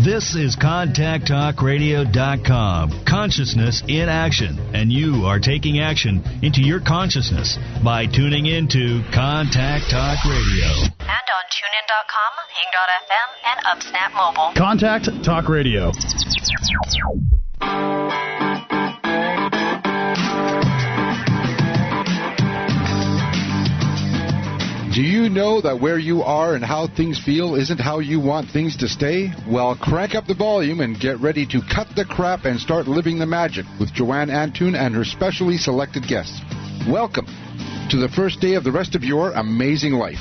This is ContactTalkRadio.com. Consciousness in action. And you are taking action into your consciousness by tuning into Contact Talk Radio. And on TuneIn.com, Hing.fm, and UpSnap Mobile. Contact Talk Radio. Do you know that where you are and how things feel isn't how you want things to stay? Well, crank up the volume and get ready to cut the crap and start living the magic with Joanne Antoun and her specially selected guests. Welcome to the first day of the rest of your amazing life.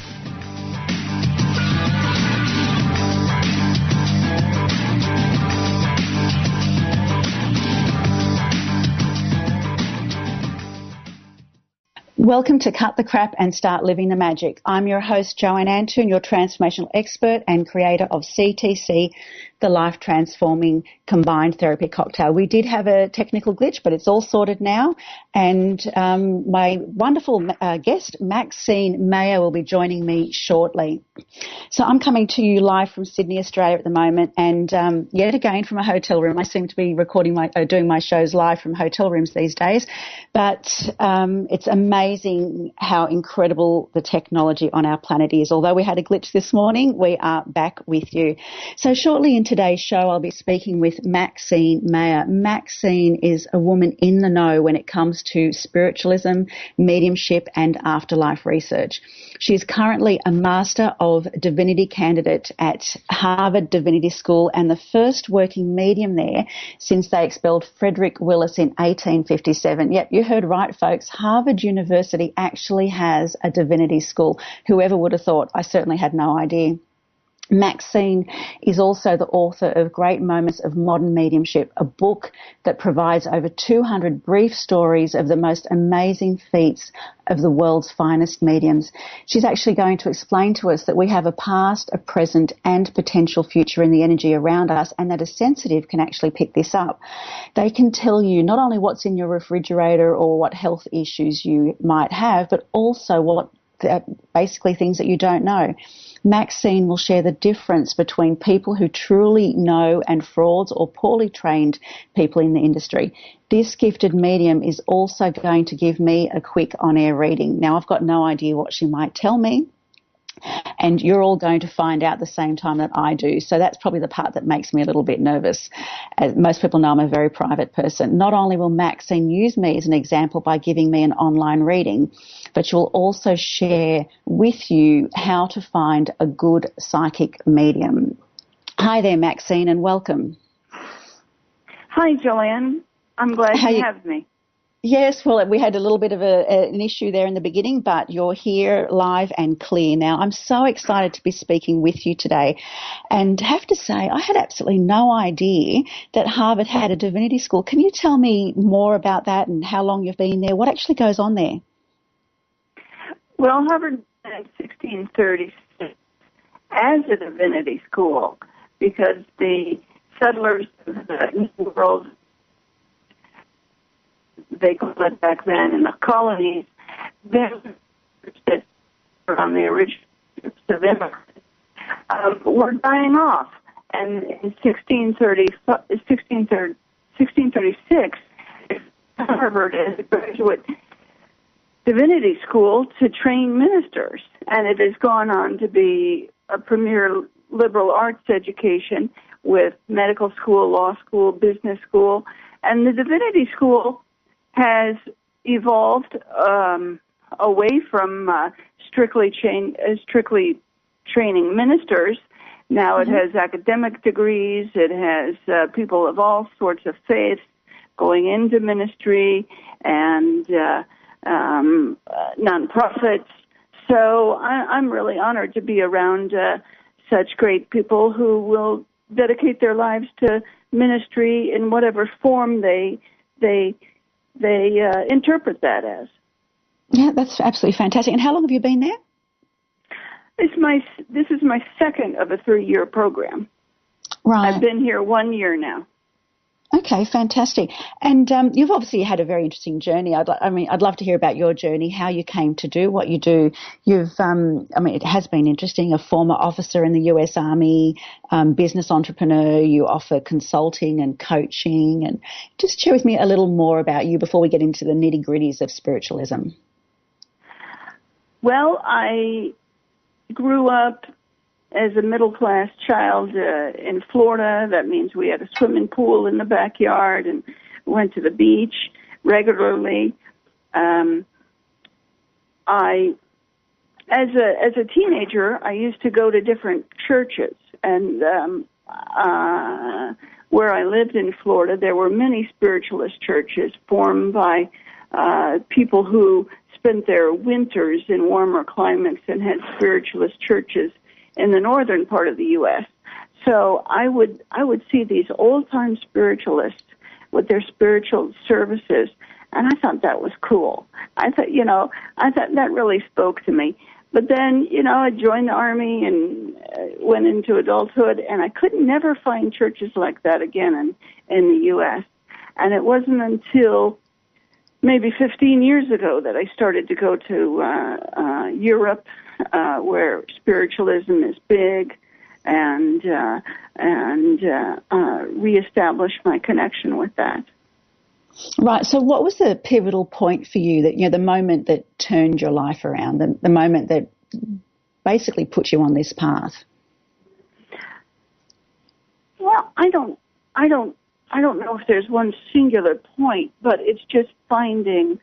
Welcome to Cut the Crap and Start Living the Magic. I'm your host, Joanne Antoun, your transformational expert and creator of CTC, the Life Transforming Combined Therapy Cocktail. We did have a technical glitch, but it's all sorted now. And my wonderful guest, Maxine Meilleur, will be joining me shortly. So I'm coming to you live from Sydney, Australia at the moment, and yet again from a hotel room. I seem to be doing my shows live from hotel rooms these days, but it's amazing how incredible the technology on our planet is. Although we had a glitch this morning, we are back with you. So shortly in today's show, I'll be speaking with Maxine Meilleur. Maxine is a woman in the know when it comes to spiritualism, mediumship, and afterlife research. She is currently a Master of Divinity candidate at Harvard Divinity School and the first working medium there since they expelled Fredrick Willis in 1857. Yep, you heard right, folks. Harvard University actually has a divinity school. Whoever would have thought? I certainly had no idea. Maxine is also the author of Great Moments of Modern Mediumship, a book that provides over 200 brief stories of the most amazing feats of the world's finest mediums. She's actually going to explain to us that we have a past, a present, and potential future in the energy around us, and that a sensitive can actually pick this up. They can tell you not only what's in your refrigerator or what health issues you might have, but also what basically things that you don't know. Maxine will share the difference between people who truly know and frauds or poorly trained people in the industry. This gifted medium is also going to give me a quick on-air reading. Now, I've got no idea what she might tell me, and you're all going to find out the same time that I do. So that's probably the part that makes me a little bit nervous. As most people know, I'm a very private person. Not only will Maxine use me as an example by giving me an online reading, but she will also share with you how to find a good psychic medium. Hi there, Maxine, and welcome. Hi, Joanne. I'm glad you have me. Yes, well, we had a little bit of an issue there in the beginning, but you're here live and clear now. I'm so excited to be speaking with you today. And have to say, I had absolutely no idea that Harvard had a divinity school. Can you tell me more about that and how long you've been there? What actually goes on there? Well, Harvard in 1636 as a divinity school because the settlers of the New World, they called it back then in the colonies, then from the original of immigrants, were dying off. And in 1636, Harvard as a graduate divinity school to train ministers, and it has gone on to be a premier liberal arts education with medical school, law school, business school, and the divinity school has evolved away from strictly training ministers. Now it has academic degrees. It has people of all sorts of faiths going into ministry and nonprofits. So I'm really honored to be around such great people who will dedicate their lives to ministry in whatever form they interpret that as. Yeah, that's absolutely fantastic. And how long have you been there? This is my second of a 3-year program. Right. I've been here 1 year now. Okay, fantastic. And you've obviously had a very interesting journey. I'd love to hear about your journey, how you came to do what you do. It has been interesting, a former officer in the US Army, business entrepreneur. You offer consulting and coaching. And just share with me a little more about you before we get into the nitty-gritties of spiritualism. Well, I grew up as a middle-class child in Florida. That means we had a swimming pool in the backyard and went to the beach regularly. As a teenager, I used to go to different churches, and where I lived in Florida, there were many spiritualist churches formed by people who spent their winters in warmer climates and had spiritualist churches in the northern part of the U.S. So I would see these old-time spiritualists with their spiritual services, and I thought that was cool. I thought that really spoke to me. But then, I joined the Army and went into adulthood, and I could never find churches like that again in the U.S. And it wasn't until maybe 15 years ago that I started to go to Europe, where spiritualism is big, and reestablish my connection with that. Right. So, what was the pivotal point for you? That the moment that turned your life around, the moment that basically put you on this path. Well, I don't know if there's one singular point, but it's just finding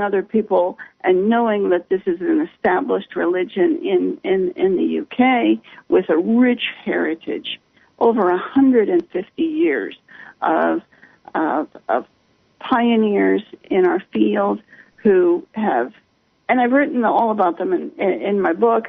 other people and knowing that this is an established religion in the UK with a rich heritage, over 150 years of pioneers in our field who have, and I've written all about them in my book,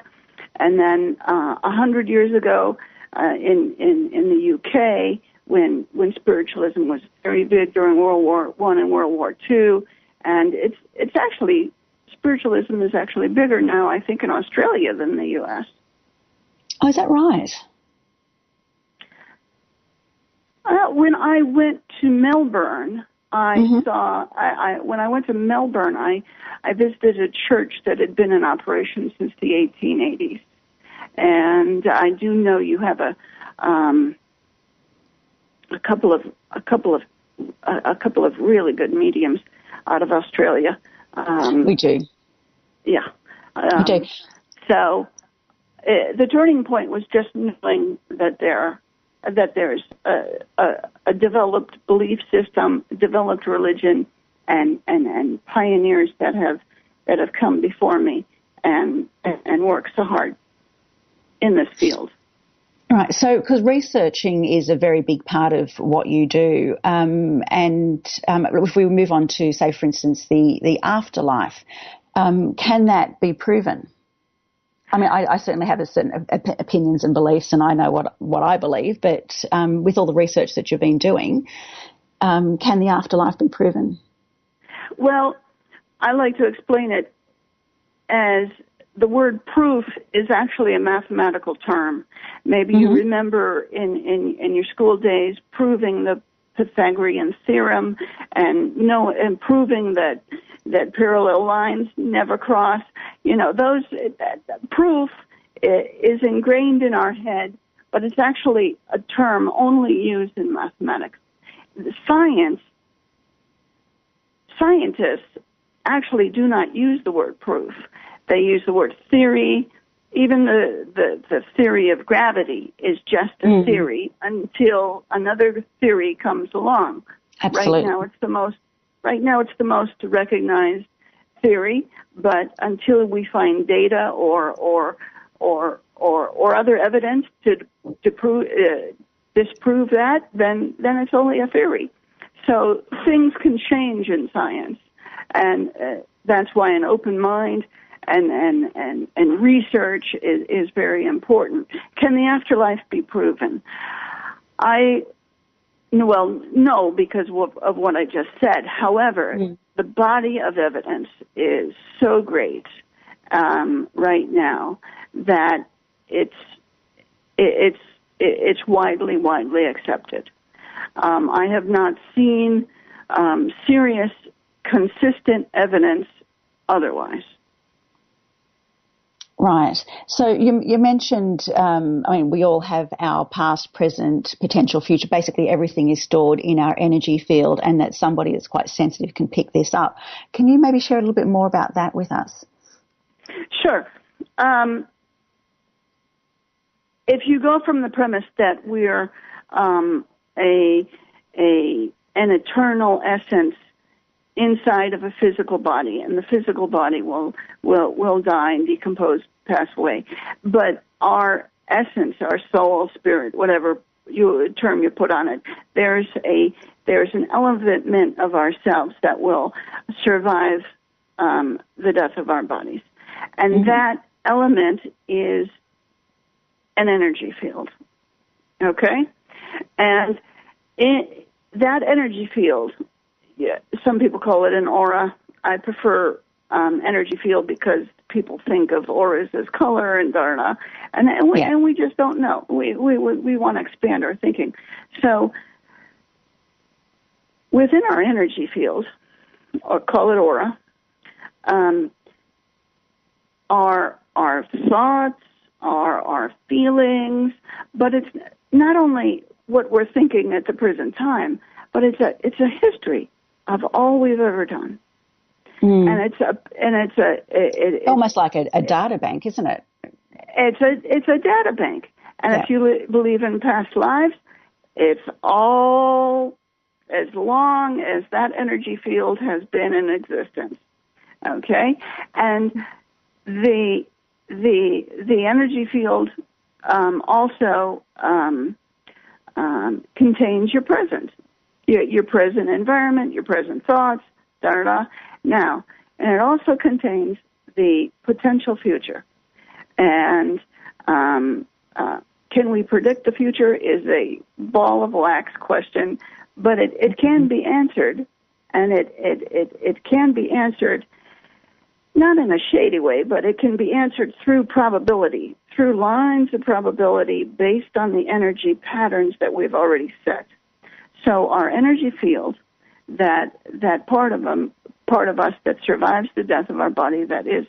and then 100 years ago in the UK when spiritualism was very big during World War I and World War II. And it's actually, spiritualism is actually bigger now, I think, in Australia than the U.S. Oh, is that right? When I went to Melbourne, when I went to Melbourne, I visited a church that had been in operation since the 1880s. And I do know you have a couple of really good mediums out of Australia. We do. Yeah. We do. So the turning point was just knowing that there's a developed belief system, developed religion, and pioneers that have come before me and worked so hard in this field. Right, so because researching is a very big part of what you do, and if we move on to, say, for instance, the afterlife, can that be proven? I mean, I certainly have a certain opinions and beliefs, and I know what I believe, but with all the research that you've been doing, can the afterlife be proven? Well, I like to explain it as the word proof is actually a mathematical term. Maybe you remember in your school days proving the Pythagorean theorem and proving that parallel lines never cross. Proof is ingrained in our head, but it's actually a term only used in mathematics. Scientists actually do not use the word proof. They use the word theory. Even the theory of gravity is just a theory until another theory comes along. Absolutely. Right now it's the most recognized theory, but until we find data or other evidence to disprove that, then it's only a theory. So things can change in science, and that's why an open mind and research is very important. Can the afterlife be proven? No, because of what I just said. However, the body of evidence is so great right now that it's widely accepted. I have not seen serious, consistent evidence otherwise. Right. So you mentioned, we all have our past, present, potential, future. Basically, everything is stored in our energy field, and that somebody that's quite sensitive can pick this up. Can you maybe share a little bit more about that with us? Sure. If you go from the premise that we're an eternal essence inside of a physical body, and the physical body will die and decompose, pass away, but our essence, our soul, spirit, whatever term you put on it, there's an element of ourselves that will survive the death of our bodies, and that element is an energy field. Okay, and that energy field. Yeah, some people call it an aura. I prefer energy field because people think of auras as color and and we just don't know. We want to expand our thinking. So within our energy field, or call it aura, are our thoughts, are our feelings, but it's not only what we're thinking at the present time, but it's a history of all we've ever done, and it's almost like a data bank, isn't it? It's a data bank, and if you believe in past lives, it's all as long as that energy field has been in existence. Okay, and the energy field also contains your present. Your present environment, your present thoughts, Now, and it also contains the potential future. And can we predict the future is a ball of wax question, but it can be answered, and it can be answered not in a shady way, but it can be answered through probability, through lines of probability based on the energy patterns that we've already set. So our energy field, that part of us that survives the death of our body, that is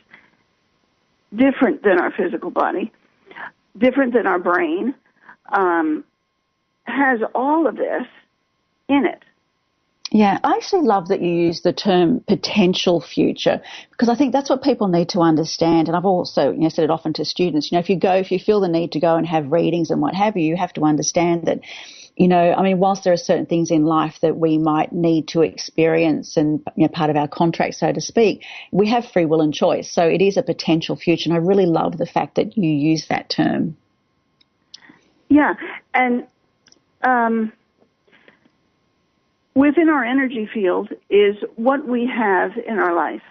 different than our physical body, different than our brain, has all of this in it. Yeah, I actually love that you use the term potential future, because I think that's what people need to understand. And I've also, said it often to students, if you feel the need to go and have readings and what have you, you have to understand that, whilst there are certain things in life that we might need to experience and, part of our contract, so to speak, we have free will and choice. So it is a potential future. And I really love the fact that you use that term. Yeah. And, within our energy field is what we have in our life.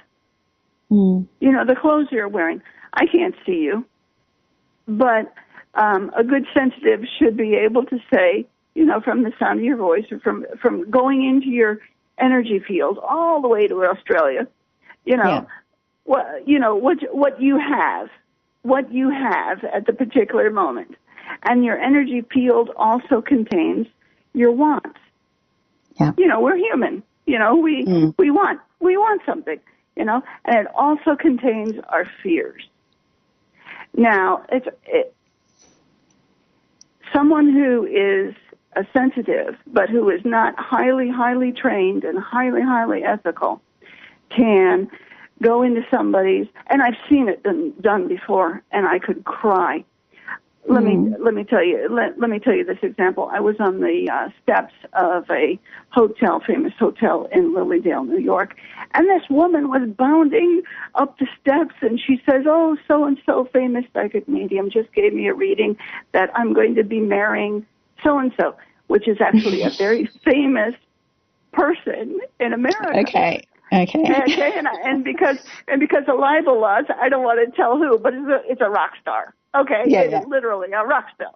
The clothes you're wearing. I can't see you, but a good sensitive should be able to say, from the sound of your voice, or from going into your energy field all the way to Australia, what you have at the particular moment, and your energy field also contains your wants. Yeah. We're human. We want something. And it also contains our fears. Now, someone who is a sensitive, but who is not highly, highly trained and highly, highly ethical, can go into somebody's, and I've seen it done before, and I could cry. Let me tell you this example. I was on the steps of a famous hotel in Lilydale, New York, and this woman was bounding up the steps, and she says, "Oh, so-and-so famous psychic medium just gave me a reading that I'm going to be marrying so-and-so," which is actually a very famous person in America. Okay. And because of libel laws, I don't want to tell who, but it's a rock star. Okay, it's literally a rock star.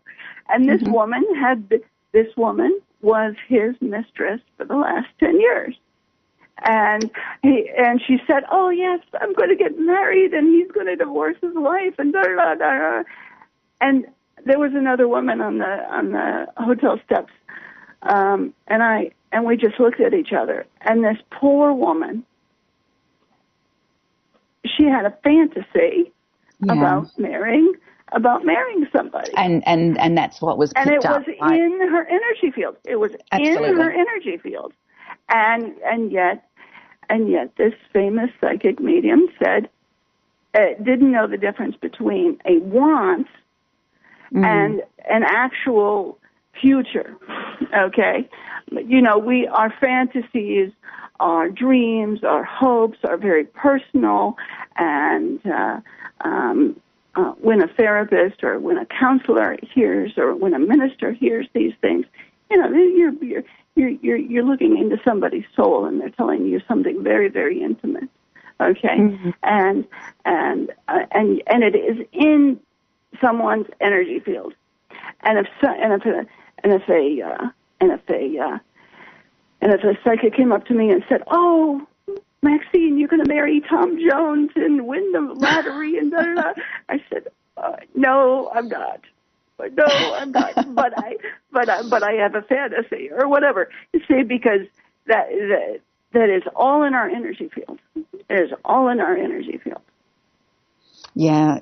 And this woman was his mistress for the last 10 years. And she said, "Oh yes, I'm going to get married, and he's going to divorce his wife," and da da da. And there was another woman on the hotel steps And we just looked at each other. And this poor woman, she had a fantasy about marrying somebody. And that's what was picked up. And it was right? in her energy field. It was Absolutely. in her energy field. And yet this famous psychic medium said, didn't know the difference between a want and an actual future. Okay? You know, our fantasies, our dreams, our hopes are very personal, and when a therapist or when a counselor hears or when a minister hears these things, you know, you're looking into somebody's soul, and they're telling you something very, very intimate. Okay, and it is in someone's energy field, and if a psychic came up to me and said, "Oh, Maxine, you're going to marry Tom Jones and win the lottery," and da da da, I said, "No, I'm not. No, I'm not. but I have a fantasy or whatever." You see, because that is all in our energy field. It is all in our energy field. Yeah.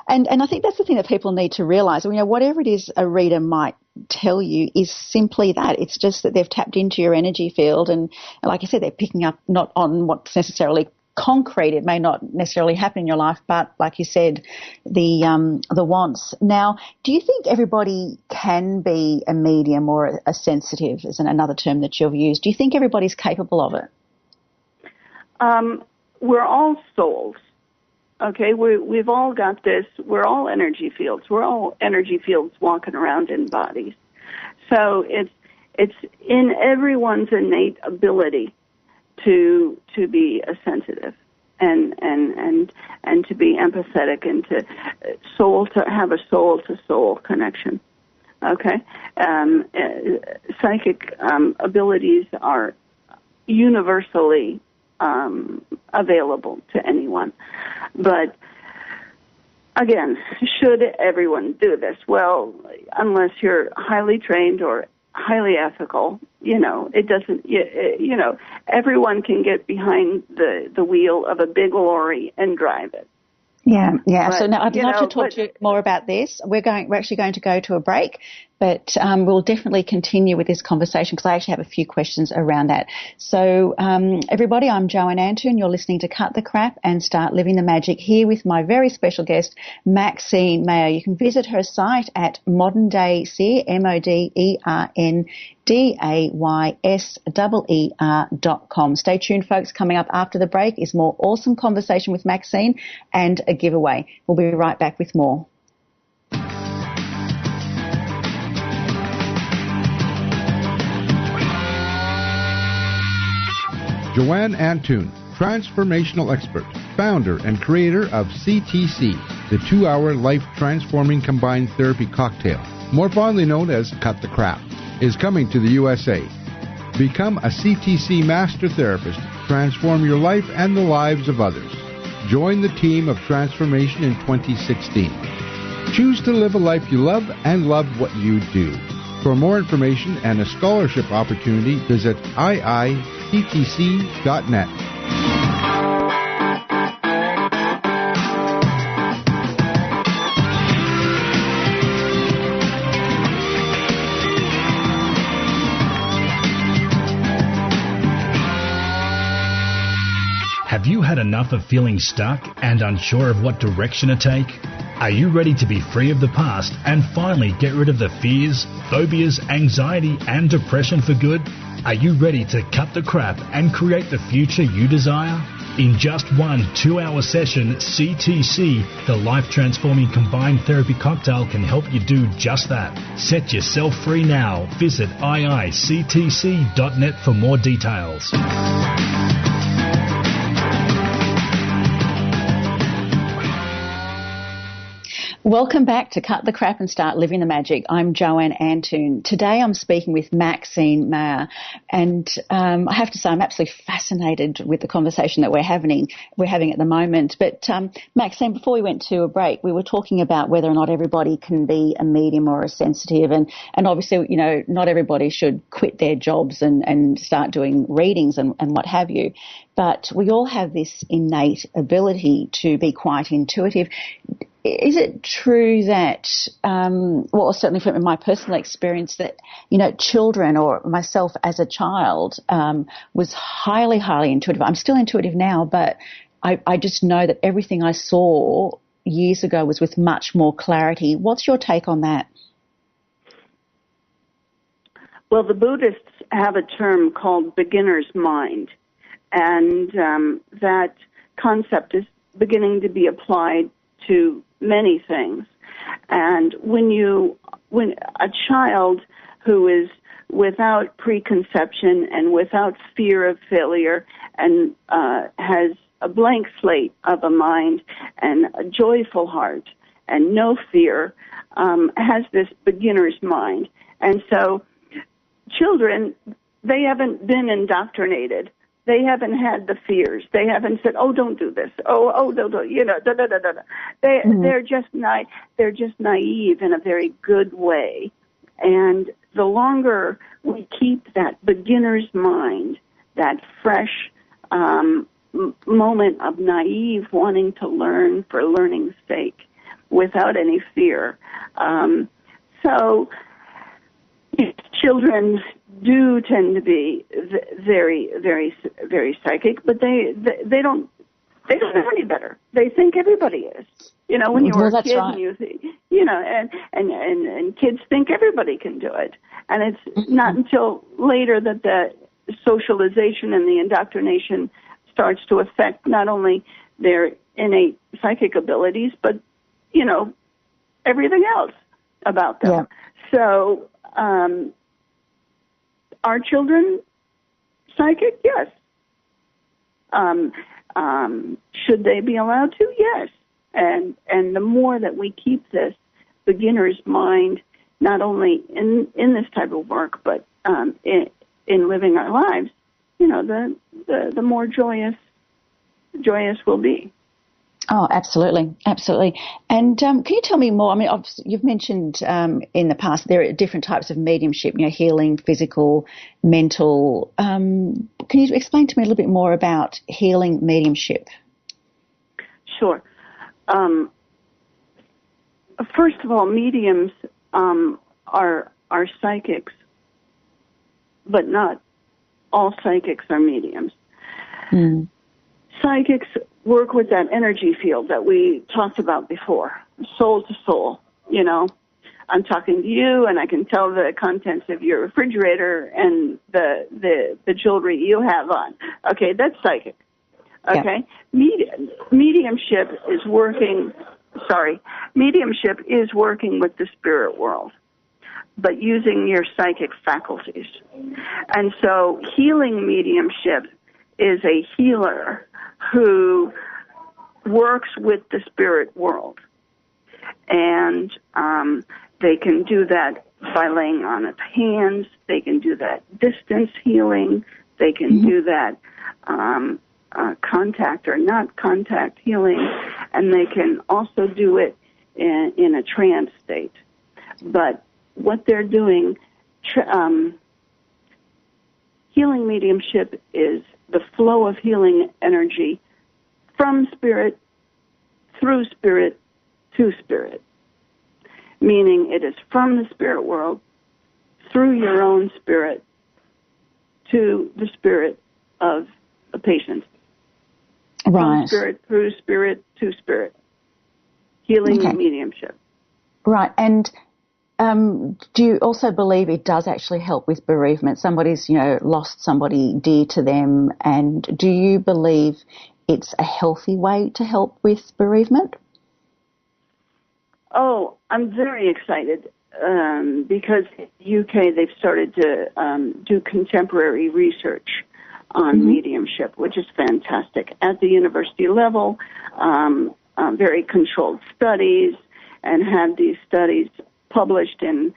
And I think that's the thing that people need to realize. You know, whatever it is a reader might tell you is simply that. It's just that they've tapped into your energy field, and like I said, they're picking up not on what's necessarily concrete. It may not necessarily happen in your life, but like you said, the wants. Now, do you think everybody can be a medium or a sensitive, is another term that you've used? Do you think everybody's capable of it? We're all souls. Okay, we've all got this. We're all energy fields. We're all energy fields walking around in bodies. So it's in everyone's innate ability to be a sensitive and to be empathetic and to have a soul to soul connection. Okay, psychic abilities are universally available to anyone. But again, should everyone do this? Well, unless you're highly trained or highly ethical, you know, it doesn't, you know, everyone can get behind the wheel of a big lorry and drive it. Yeah. But, so now I'd love to talk to you more about this. We're actually going to go to a break, but we'll definitely continue with this conversation because I actually have a few questions around that. So everybody, I'm Joanne Antoun. You're listening to Cut the Crap and Start Living the Magic, here with my very special guest, Maxine Meilleur. You can visit her site at moderndayseer, MODERNDAYSEER.com. Stay tuned, folks. Coming up after the break is more awesome conversation with Maxine and a giveaway. We'll be right back with more. Joanne Antoun, transformational expert, founder and creator of CTC, the 2-hour life-transforming combined therapy cocktail, more fondly known as Cut the Crap, is coming to the USA. Become a CTC master therapist, transform your life and the lives of others. Join the team of transformation in 2016. Choose to live a life you love and love what you do. For more information and a scholarship opportunity, visit iittc.net. Have you had enough of feeling stuck and unsure of what direction to take? Are you ready to be free of the past and finally get rid of the fears, phobias, anxiety, and depression for good? Are you ready to cut the crap and create the future you desire? In just one 2-hour session, CTC, the life-transforming combined therapy cocktail, can help you do just that. Set yourself free now. Visit iittc.net for more details. Welcome back to Cut the Crap and Start Living the Magic. I'm Joanne Antoun. Today I'm speaking with Maxine Meilleur, and I have to say I'm absolutely fascinated with the conversation that we're having at the moment. But Maxine, before we went to a break, we were talking about whether or not everybody can be a medium or a sensitive, and obviously, you know, not everybody should quit their jobs and start doing readings and what have you. But we all have this innate ability to be quite intuitive. Is it true that, well, certainly from my personal experience, that, you know, children or myself as a child was highly, highly intuitive? I'm still intuitive now, but I just know that everything I saw years ago was with much more clarity. What's your take on that? Well, the Buddhists have a term called beginner's mind, and that concept is beginning to be applied to many things. And when a child who is without preconception and without fear of failure and has a blank slate of a mind and a joyful heart and no fear, has this beginner's mind. And so children, they haven't been indoctrinated. They haven't had the fears. They haven't said, "Oh, don't do this." Oh, don't, you know, da da da da. They're just naive in a very good way. And the longer we keep that beginner's mind, that fresh moment of naive wanting to learn for learning's sake, without any fear, so children do tend to be very, very, very psychic, but they don't know any better. They think everybody is. You know, when you were a kid, right. and kids think everybody can do it, and it's not until later that the socialization and the indoctrination starts to affect not only their innate psychic abilities, but you know, everything else about them. Yeah. So. Are children psychic? Yes. Should they be allowed to? Yes. And the more that we keep this beginner's mind, not only in this type of work, but in living our lives, you know, the more joyous we'll be. Oh, absolutely, absolutely. And can you tell me more? I mean, obviously, you've mentioned in the past there are different types of mediumship, you know, healing, physical, mental. Can you explain to me a little bit more about healing mediumship? Sure. First of all, mediums are psychics, but not all psychics are mediums. Mm. Psychics work with that energy field that we talked about before, soul to soul. You know, I'm talking to you, and I can tell the contents of your refrigerator and the jewelry you have on. Okay, that's psychic. Okay, yeah. Mediumship is working with the spirit world, but using your psychic faculties. And so healing mediumship is a healer who works with the spirit world. And they can do that by laying on of hands. They can do that distance healing. They can do that contact or not contact healing. And they can also do it in a trance state. But what they're doing, healing mediumship is the flow of healing energy from spirit, through spirit, to spirit. Meaning it is from the spirit world, through your own spirit, to the spirit of a patient. Right. From spirit, through spirit, to spirit. Healing mediumship. Right. And do you also believe it does actually help with bereavement? Somebody's, you know, lost somebody dear to them, and do you believe it's a healthy way to help with bereavement? Oh, I'm very excited because in the UK they've started to do contemporary research on mediumship, which is fantastic. At the university level, very controlled studies, have these studies published in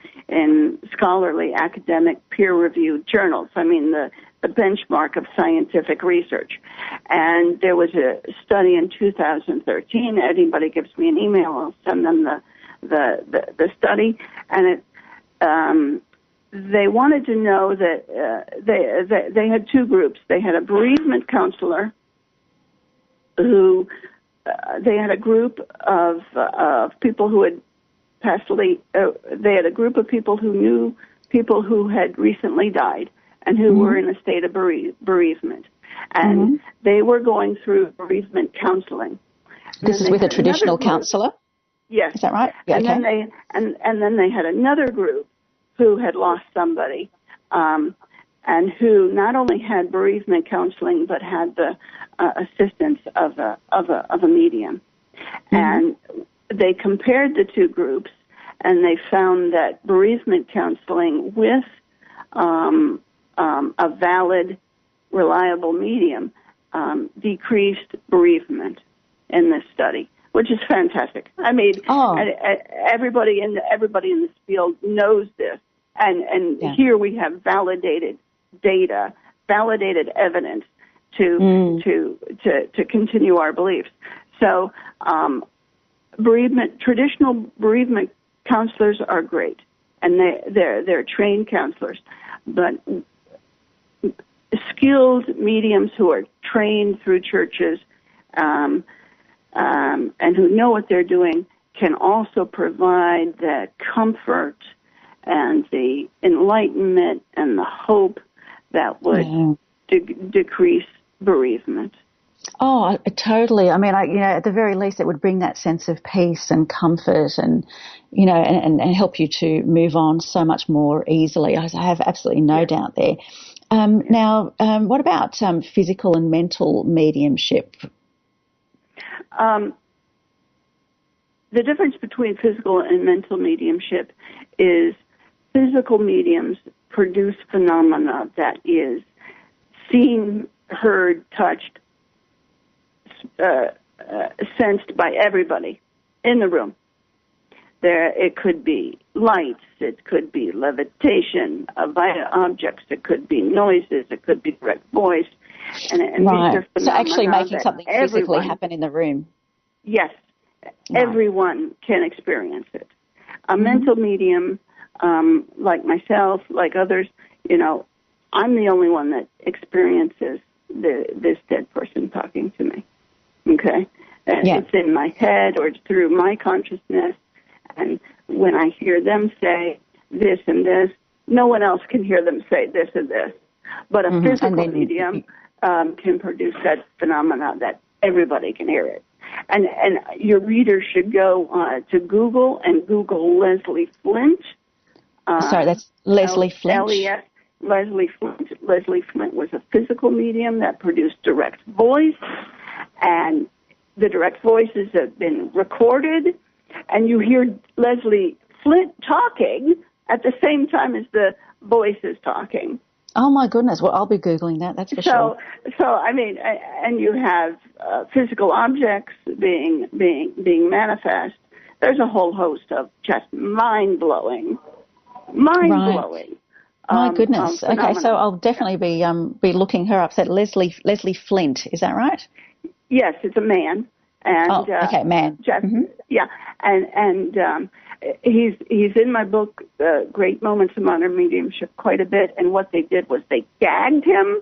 scholarly, academic, peer-reviewed journals. I mean, the benchmark of scientific research. And there was a study in 2013. Anybody gives me an email, I'll send them the study. And it they wanted to know that they had two groups. They had a bereavement counselor who they had a group of people who had passed away. They had a group of people who knew people who had recently died and who were in a state of bereavement. And they were going through bereavement counseling. This is with a traditional counselor? Yes. Is that right? Yeah, and okay. then they had another group who had lost somebody, and who not only had bereavement counseling but had the assistance of a medium. And they compared the two groups, and they found that bereavement counseling with a valid, reliable medium decreased bereavement in this study, which is fantastic. I mean, everybody in this field knows this, and here we have validated data, validated evidence to continue our beliefs. So, traditional bereavement counselors are great, and they're trained counselors, but skilled mediums who are trained through churches and who know what they're doing can also provide the comfort and the enlightenment and the hope that would decrease bereavement. Oh, totally. I mean, at the very least, it would bring that sense of peace and comfort and, and help you to move on so much more easily. I have absolutely no doubt there. Now, what about physical and mental mediumship? The difference between physical and mental mediumship is physical mediums produce phenomena that is seen, heard, touched, sensed by everybody in the room. It could be lights, it could be levitation of objects, it could be noises, it could be direct voice, and right. These are phenomena so actually making something physically everyone, happen in the room. Yes, everyone can experience it. A mental medium, like myself, like others, I'm the only one that experiences this dead person talking to me. Okay? It's in my head or it's through my consciousness. And when I hear them say this and this, no one else can hear them say this and this. But a physical medium can produce that phenomena that everybody can hear it. And your readers should go to Google and Google Leslie Flint. Sorry, that's Leslie Flint? L-E-S, Leslie Flint. Leslie Flint was a physical medium that produced direct voice. And the direct voices have been recorded. And you hear Leslie Flint talking at the same time as the voice is talking. Oh, my goodness. Well, I'll be Googling that, that's for sure. So, I mean, and you have physical objects being manifest. There's a whole host of just mind-blowing. My goodness. Okay, so I'll definitely be looking her up. So Leslie Flint, is that right? Yes, it's a man. And, okay, man. Yeah, and he's in my book, Great Moments of Modern Mediumship, quite a bit. And what they did was they gagged him.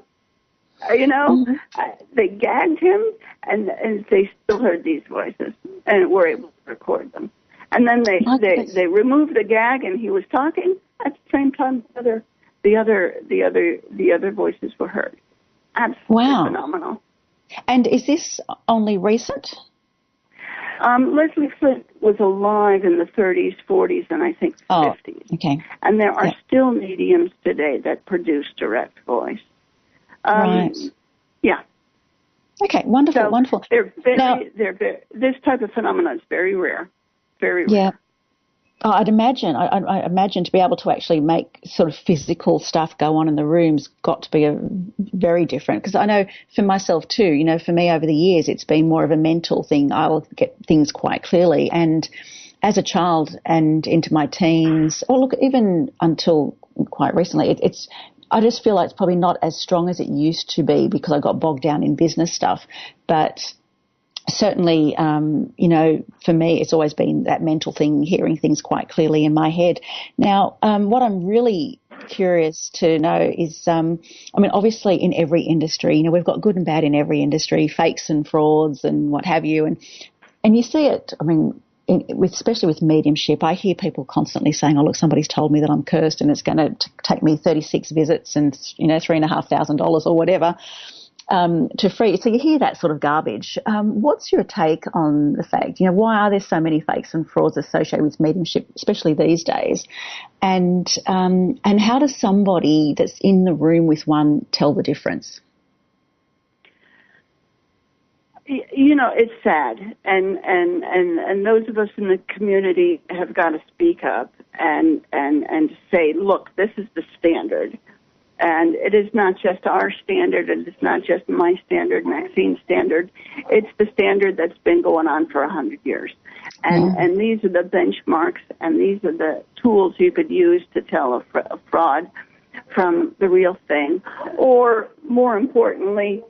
They gagged him, and they still heard these voices and were able to record them. And then they removed the gag, and he was talking at the same time. The other voices were heard. Absolutely phenomenal. And is this only recent? Leslie Flint was alive in the 30s, 40s, and I think 50s. Okay. And there are still mediums today that produce direct voice. Right. Yeah. Okay, wonderful, so wonderful. This type of phenomenon is very rare. Very rare. Yeah. I'd imagine. I imagine to be able to actually make sort of physical stuff go on in the room's got to be very different. Because I know for myself too, for me over the years, it's been more of a mental thing. I'll get things quite clearly. And as a child and into my teens, or look, even until quite recently, I just feel like it's probably not as strong as it used to be because I got bogged down in business stuff. But certainly, for me, it's always been that mental thing, hearing things quite clearly in my head. Now, what I'm really curious to know is, obviously in every industry, we've got good and bad in every industry, fakes and frauds and what have you. And you see it, especially with mediumship, I hear people constantly saying, oh, look, somebody's told me that I'm cursed and it's going to take me 36 visits and, $3,500 or whatever to free. So you hear that sort of garbage. What's your take on the fact, why are there so many fakes and frauds associated with mediumship, especially these days? And how does somebody that's in the room with one tell the difference? It's sad, and those of us in the community have got to speak up and say, look, this is the standard, and it is not just our standard, and it's not just my standard, Maxine's standard. It's the standard that's been going on for 100 years, and these are the benchmarks, and these are the tools you could use to tell a fraud from the real thing, or more importantly,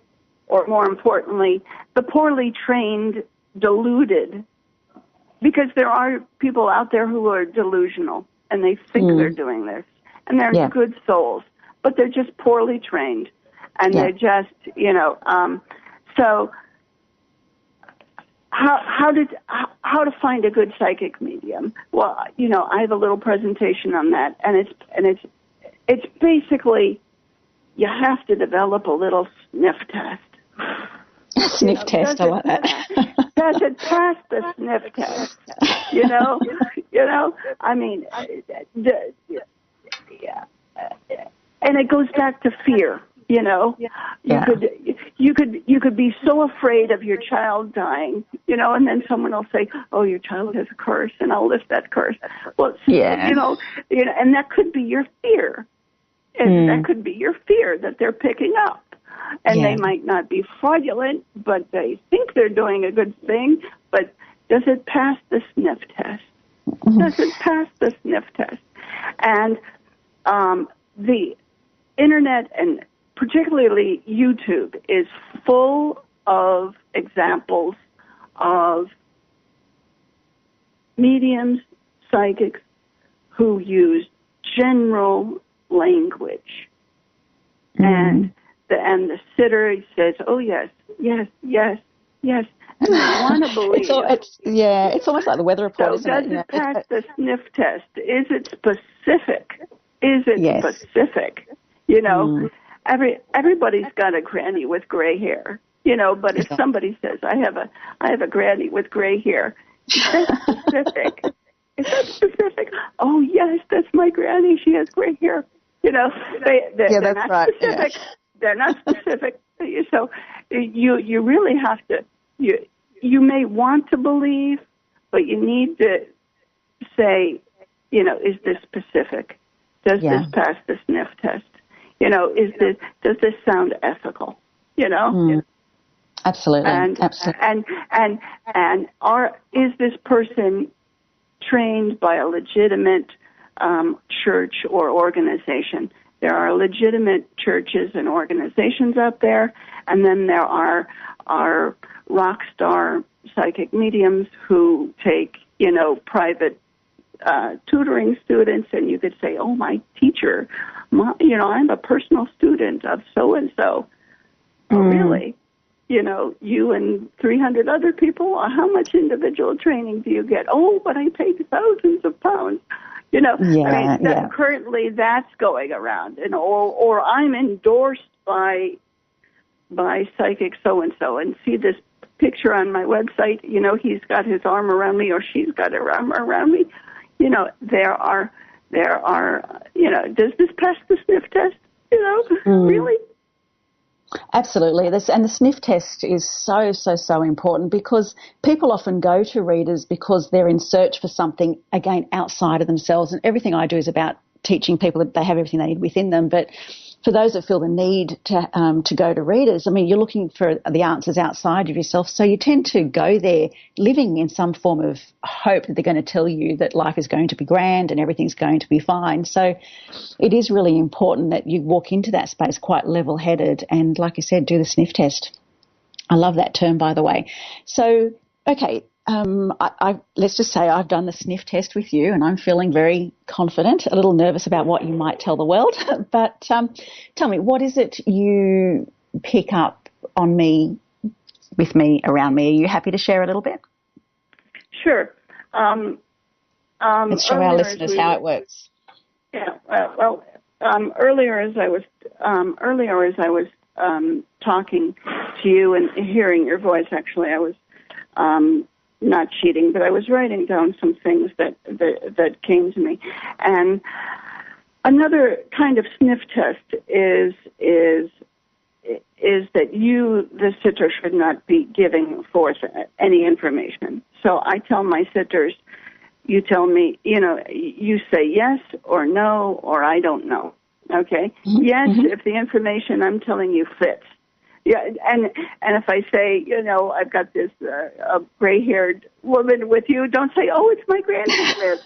the poorly trained, deluded, because there are people out there who are delusional and they think they're doing this, and they're good souls, but they're just poorly trained, and they're just, so how to find a good psychic medium? Well, I have a little presentation on that, and it's basically you have to develop a little sniff test. Sniff test, I like that. Does it pass the sniff test? And it goes back to fear. You could be so afraid of your child dying, and then someone will say, "Oh, your child has a curse," and I'll lift that curse. Well, and that could be your fear, and that could be your fear that they're picking up. And they might not be fraudulent, but they think they're doing a good thing. But does it pass the sniff test? Does it pass the sniff test? And the Internet, and particularly YouTube, is full of examples of mediums, psychics, who use general language. And the sitter says, "Oh yes, yes, yes, yes," and I want to believe. It's almost like the weather report. So does it pass the sniff test? Is it specific? Is it specific? Everybody's got a granny with gray hair. But if somebody says, "I have a granny with gray hair," is that specific? Is that specific? Oh yes, that's my granny. She has gray hair. They're not right. specific. Yeah. They're not specific. So you really have to, you may want to believe, but you need to say, is this specific? Does this pass the sniff test? Does this sound ethical? Absolutely. And is this person trained by a legitimate church or organization? There are legitimate churches and organizations out there, and then there are rock star psychic mediums who take, private tutoring students, and you could say, "Oh, my teacher, I'm a personal student of so-and-so." Oh, really? You and 300 other people, how much individual training do you get? Oh, but I paid thousands of pounds. Currently that's going around, or I'm endorsed by psychic so-and-so, and see this picture on my website, he's got his arm around me, or she's got her arm around me. There are, does this pass the sniff test? Really? Absolutely. And the sniff test is so important, because people often go to readers because they're in search for something, again, outside of themselves. And everything I do is about teaching people that they have everything they need within them. But for those that feel the need to go to readers, I mean, you're looking for the answers outside of yourself, so you tend to go there living in some form of hope that they're going to tell you that life is going to be grand and everything's going to be fine. So it is really important that you walk into that space quite level-headed and, like I said, do the sniff test. I love that term, by the way. So, okay, let's just say I've done the sniff test with you and I'm feeling very confident, a little nervous about what you might tell the world. But tell me, what is it you pick up on me, with me, around me? Are you happy to share a little bit? Sure. Let's show our listeners how it works. Yeah. Earlier as I was talking to you and hearing your voice, actually, I was not cheating, but I was writing down some things that came to me. And another kind of sniff test is that you, the sitter, should not be giving forth any information. So I tell my sitters, you tell me, you say yes or no or I don't know. Okay? Mm-hmm. Yes, if the information I'm telling you fits. Yeah, and if I say, I've got this gray-haired woman with you, don't say, oh, it's my grandmother.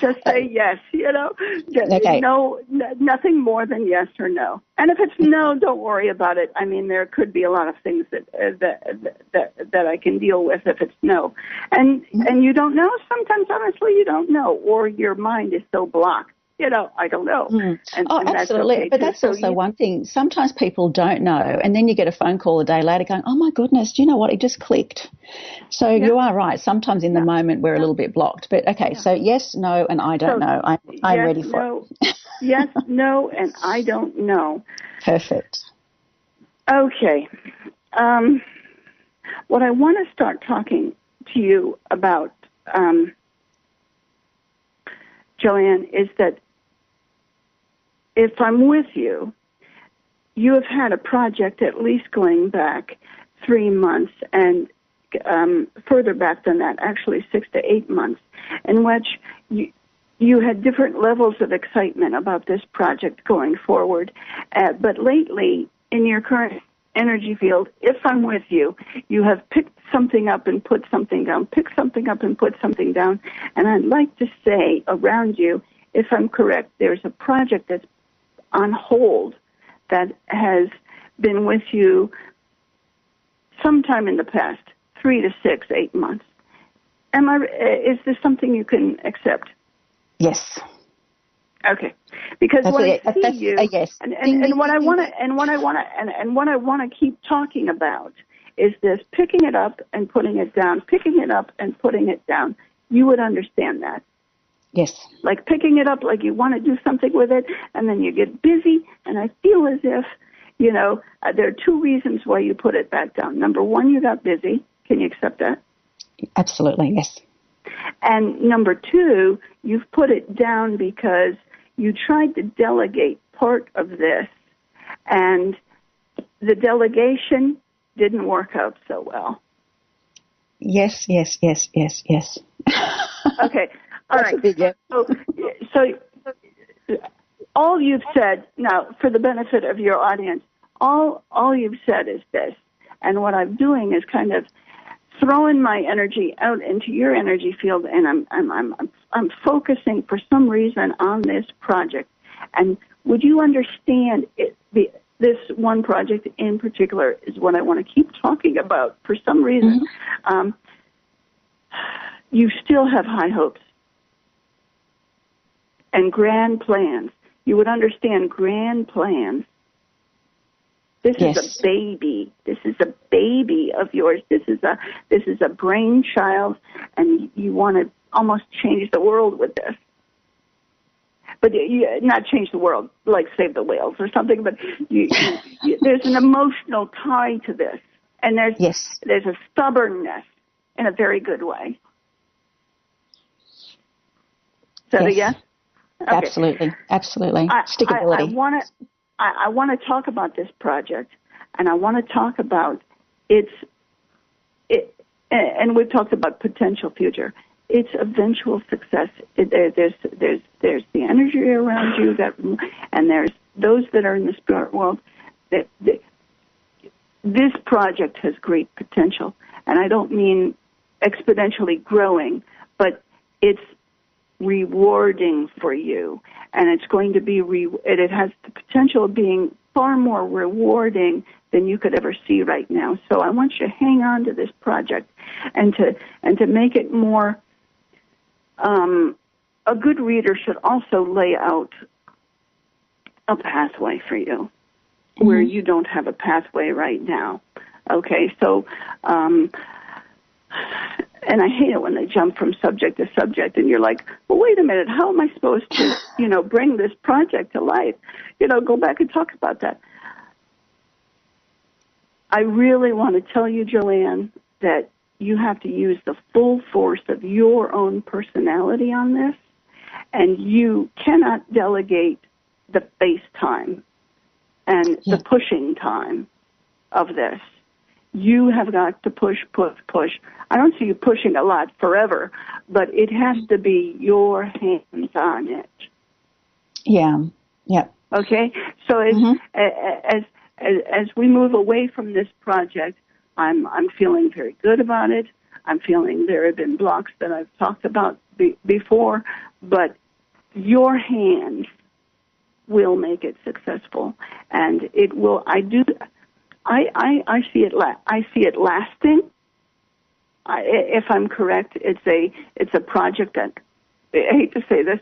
Just say yes, Okay. No, nothing more than yes or no. And if it's no, don't worry about it. I mean, there could be a lot of things that I can deal with if it's no. And you don't know. Sometimes, honestly, you don't know, or your mind is so blocked. I don't know. And absolutely. That's okay but that's also one thing. Sometimes people don't know, and then you get a phone call a day later going, oh, my goodness, do you know what? It just clicked. So you are right. Sometimes in the moment we're a little bit blocked. But, okay, so yes, no, and I don't know. I'm yes, ready for it. Yes, no, and I don't know. Perfect. Okay. What I want to start talking to you about, Joanne, is that if I'm with you, you have had a project at least going back 3 months and further back than that, actually 6 to 8 months, in which you had different levels of excitement about this project going forward. But lately, in your current energy field, if I'm with you, you have picked something up and put something down, picked something up and put something down. And I'd like to say around you, if I'm correct, there's a project that's on hold that has been with you sometime in the past, 3 to 6, 8 months. Is this something you can accept? Yes. Okay, because that's what I see you, yes. and what I want to keep talking about is this: picking it up and putting it down, picking it up and putting it down. You would understand that. Yes. Like picking it up, like you want to do something with it, and then you get busy. And I feel as if, there are 2 reasons why you put it back down. Number 1, you got busy. Can you accept that? Absolutely, yes. And number 2, you've put it down because you tried to delegate part of this, and the delegation didn't work out so well. Yes. Okay, all right. So all you've said, now for the benefit of your audience, all you've said is this, and what I'm doing is kind of throwing my energy out into your energy field, and I'm focusing for some reason on this project. And would you understand it? This one project in particular is what I want to keep talking about. For some reason, you still have high hopes and grand plans. You would understand grand plans. This is a baby. This is a baby of yours. This is a brainchild, and you want to almost change the world with this. But not change the world, like save the whales or something. But there's an emotional tie to this, and there's a stubbornness in a very good way. Is that a yes? Okay. Absolutely. Stickability. I want to talk about this project, and I want to talk about it, and we've talked about potential future. Its eventual success. There's the energy around you and those that are in the spirit world, that this project has great potential. And I don't mean exponentially growing, but it's rewarding for you. And it's going to be, it has the potential of being far more rewarding than you could ever see right now. So I want you to hang on to this project and to make it more, a good reader should also lay out a pathway for you where you don't have a pathway right now. Okay, so, and I hate it when they jump from subject to subject and you're like, well, wait a minute, how am I supposed to, bring this project to life? Go back and talk about that. I really want to tell you, Joanne, that you have to use the full force of your own personality on this, and you cannot delegate the face time and the pushing time of this. You have got to push. I don't see you pushing a lot forever, but it has to be your hands on it. Yeah. Okay? So as we move away from this project, I'm feeling very good about it. I'm feeling there have been blocks that I've talked about before, but your hands will make it successful, and it will. I see it. I see it lasting. If I'm correct, it's a project that, I hate to say this,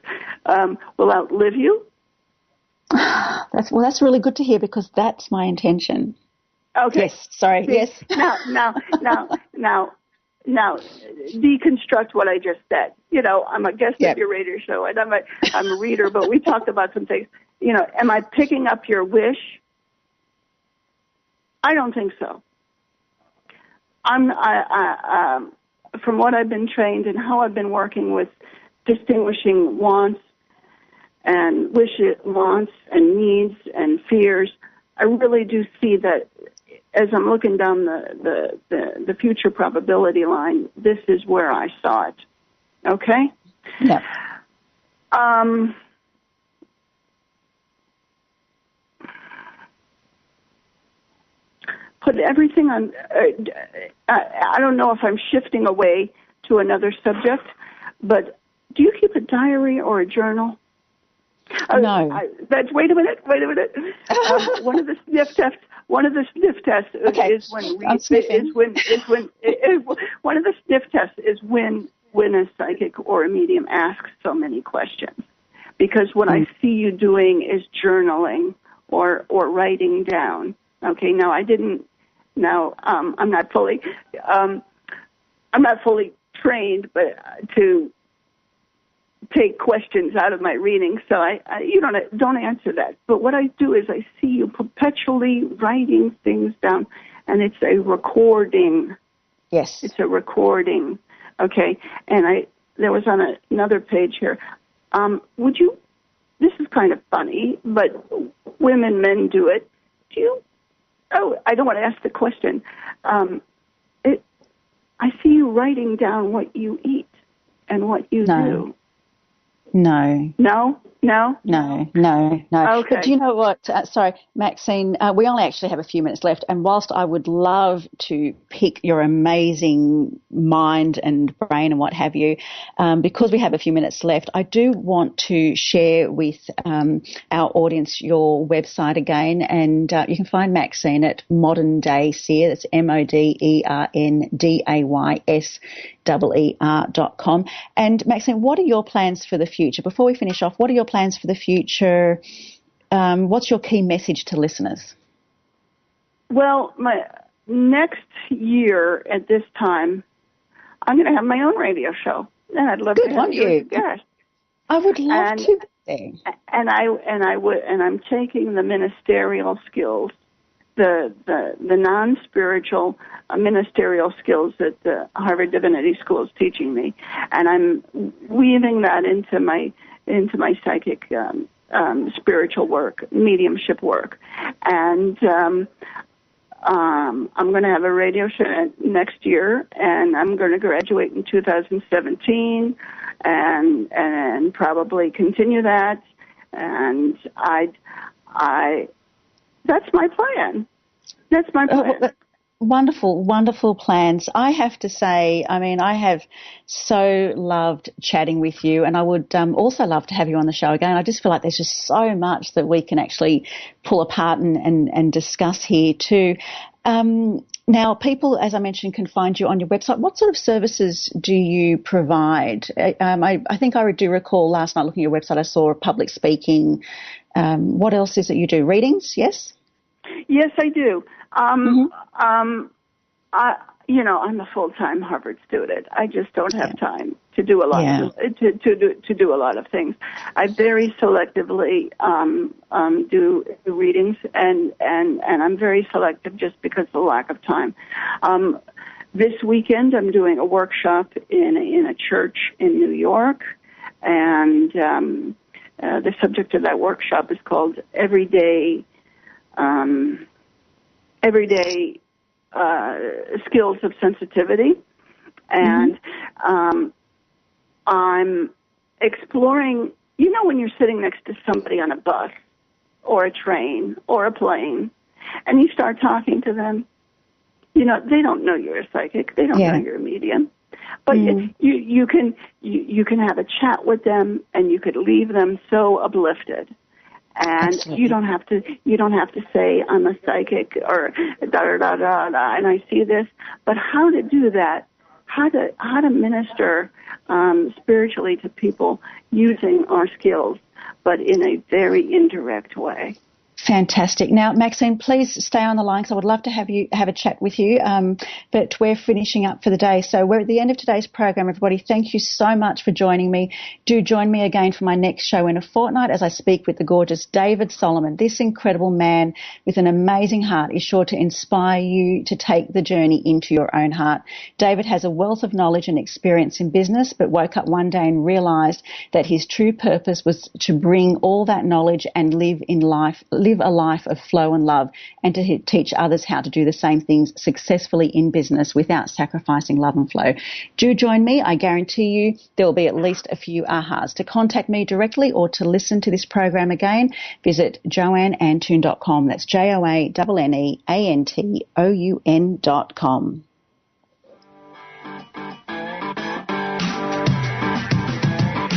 will outlive you. That's really good to hear, because that's my intention. Okay. Yes. Sorry. See, yes. Now, deconstruct what I just said. I'm a guest at your radio show, and I'm a reader, but we talked about some things. Am I picking up your wish? I don't think so. From what I've been trained and how I've been working with distinguishing wants and wishes, wants and needs and fears, I really do see that as I'm looking down the future probability line, this is where I saw it. Okay? Yeah. Put everything on, I don't know if I'm shifting away to another subject, but do you keep a diary or a journal? No. Wait a minute. One of the sniff tests one of the sniff tests is when a psychic or a medium asks so many questions, because what I see you doing is journaling or writing down. Okay, now I'm not fully trained, but to take questions out of my reading, so you don't answer that. But what I do is I see you perpetually writing things down, and it's a recording. Yes, it's a recording. Okay, and there was on another page here. Would you? This is kind of funny, but men do it. Do you? Oh, I don't want to ask the question. I see you writing down what you eat and what you do. No. Okay. But do you know what? Sorry, Maxine, we only actually have a few minutes left, and whilst I would love to pick your amazing mind and brain and what have you, because we have a few minutes left, I do want to share with our audience your website again, and you can find Maxine at Modern Day Seer. That's MODERNDAYSEER.com. And Maxine, what are your plans for the future? Before we finish off, what are your plans for the future? What's your key message to listeners? Well, my next year at this time, I'm going to have my own radio show, and I'd love to have you as a guest. I would love to. And I'm taking the ministerial skills, the non-spiritual ministerial skills that the Harvard Divinity School is teaching me, and I'm weaving that into my psychic spiritual work, mediumship work, and I'm going to have a radio show next year, and I'm going to graduate in 2017, and probably continue that, and that's my plan. That's my plan. Wonderful, wonderful plans. I have to say, I mean, I have so loved chatting with you, and I would also love to have you on the show again. I just feel like there's just so much that we can actually pull apart and discuss here too. Now, people, as I mentioned, can find you on your website. What sort of services do you provide? I think I do recall last night looking at your website, I saw public speaking. What else is it you do? Readings, yes? Yes, I do. I'm a full-time Harvard student. I just don't have time to do a lot to do a lot of things. I very selectively do readings, and I'm very selective just because of the lack of time. This weekend, I'm doing a workshop in a church in New York, and the subject of that workshop is called Everyday skills of sensitivity, and I'm exploring, when you're sitting next to somebody on a bus or a train or a plane and you start talking to them, they don't know you're a psychic, they don't know you're a medium, but you can have a chat with them, and you could leave them so uplifted. And Absolutely. you don't have to say I'm a psychic or da-da-da-da-da, and I see this. But how to do that, how to minister spiritually to people using our skills, but in a very indirect way. Fantastic. Now, Maxine, please stay on the line because I would love to have a chat with you. But we're finishing up for the day. So we're at the end of today's program, everybody. Thank you so much for joining me. Do join me again for my next show in a fortnight as I speak with the gorgeous David Solomon. This incredible man with an amazing heart is sure to inspire you to take the journey into your own heart. David has a wealth of knowledge and experience in business, but woke up one day and realized that his true purpose was to bring all that knowledge and live a life of flow and love, and to teach others how to do the same things successfully in business without sacrificing love and flow. Do join me. I guarantee you there will be at least a few ahas. To contact me directly or to listen to this program again, visit joanneantoun.com. That's JoanneAntoun.com.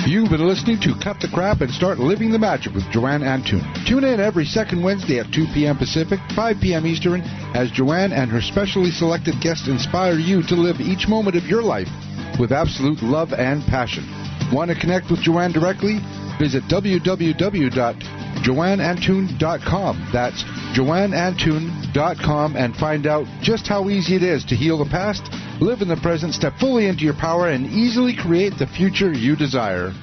You've been listening to Cut the Crap and Start Living the Magic with Joanne Antoun. Tune in every second Wednesday at 2 p.m. Pacific, 5 p.m. Eastern, as Joanne and her specially selected guests inspire you to live each moment of your life with absolute love and passion. Want to connect with Joanne directly? Visit www.joanneantoun.com. That's joanneantoun.com, and find out just how easy it is to heal the past, live in the present, step fully into your power, and easily create the future you desire.